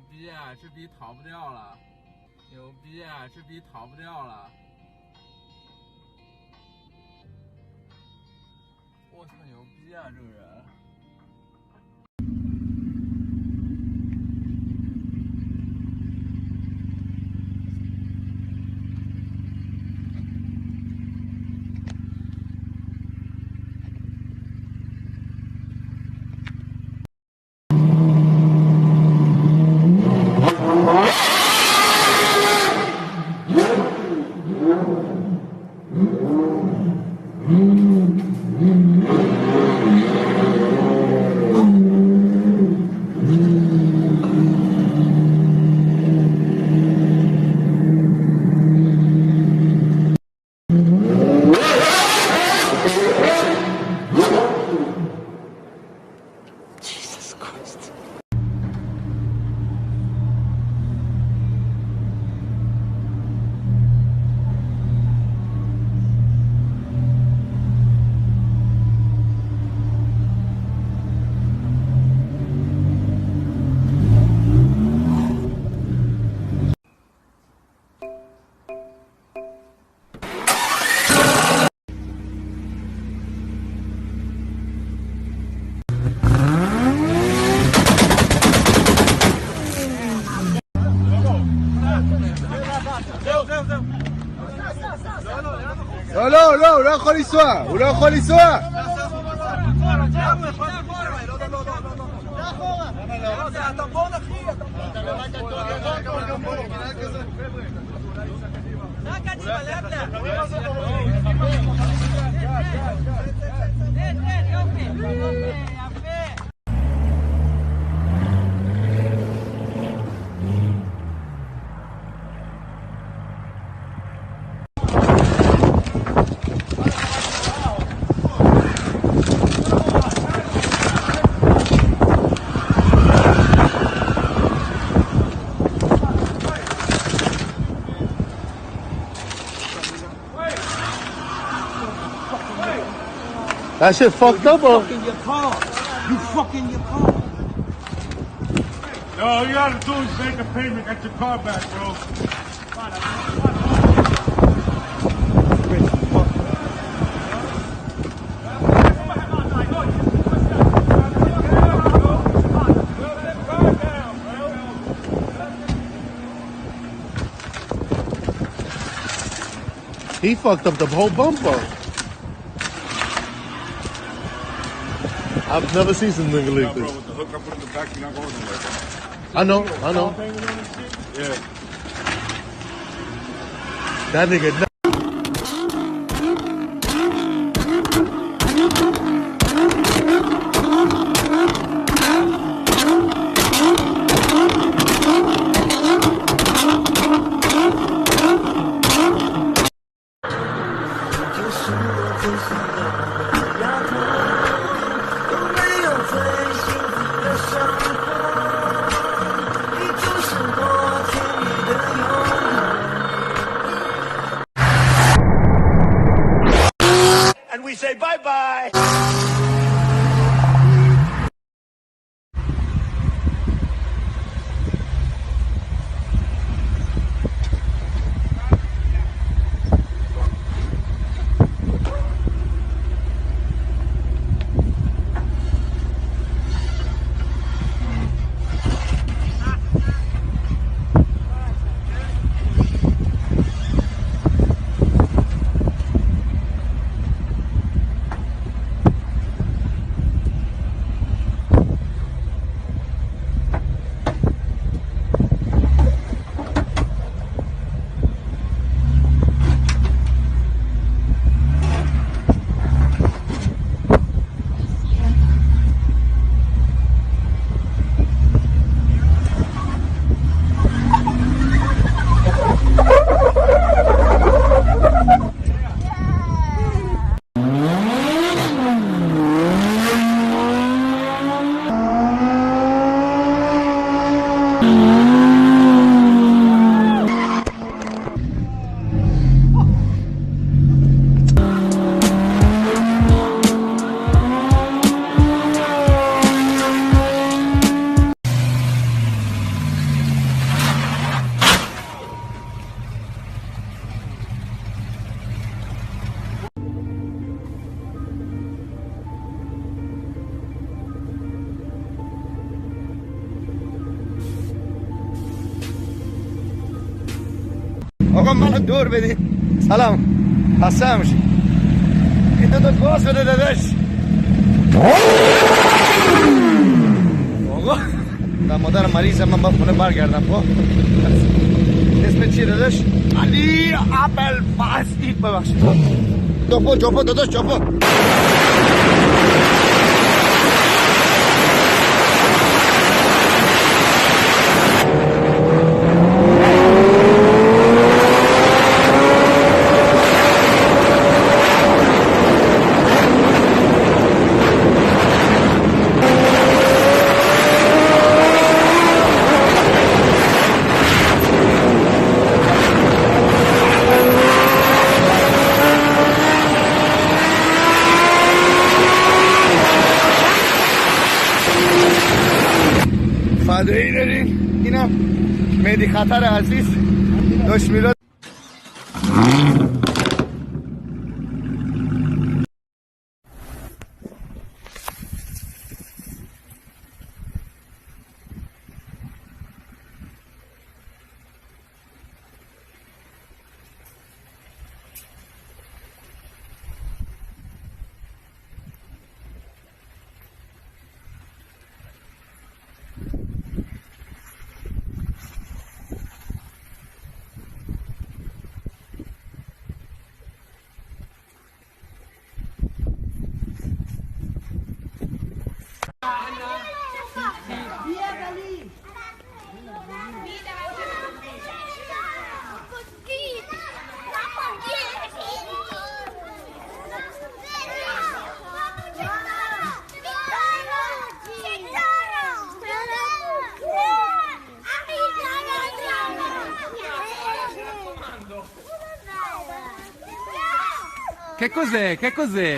逼啊！这逼逃不掉了！牛逼啊！这逼逃不掉了！我操，牛逼啊！这个人。لا لا لا ولا خلي سوا ولا خلي سوا That shit fucked up, bro. In your car. You fucking your car. Yo, all you gotta do is make a payment, get your car back, bro. He fucked up the whole bumper. I've never seen some nigga like Bro, this. with the hook I put in the back, you're not going nowhere, bro. I know. Yeah. That nigga. And we say bye-bye. آقا منو دور بدین. سلام، خسته میشی. این دو باز بده داداش. آقا من مادر مریضم، من با خونه برگردم. خب اسم چیه داداش؟ علی ابوالفضل. ببخشید جاپو داداش، جاپو. فدایی دارین. اینم مهدی خطر عزیز داشت میلاد. Che cos'è? Che cos'è?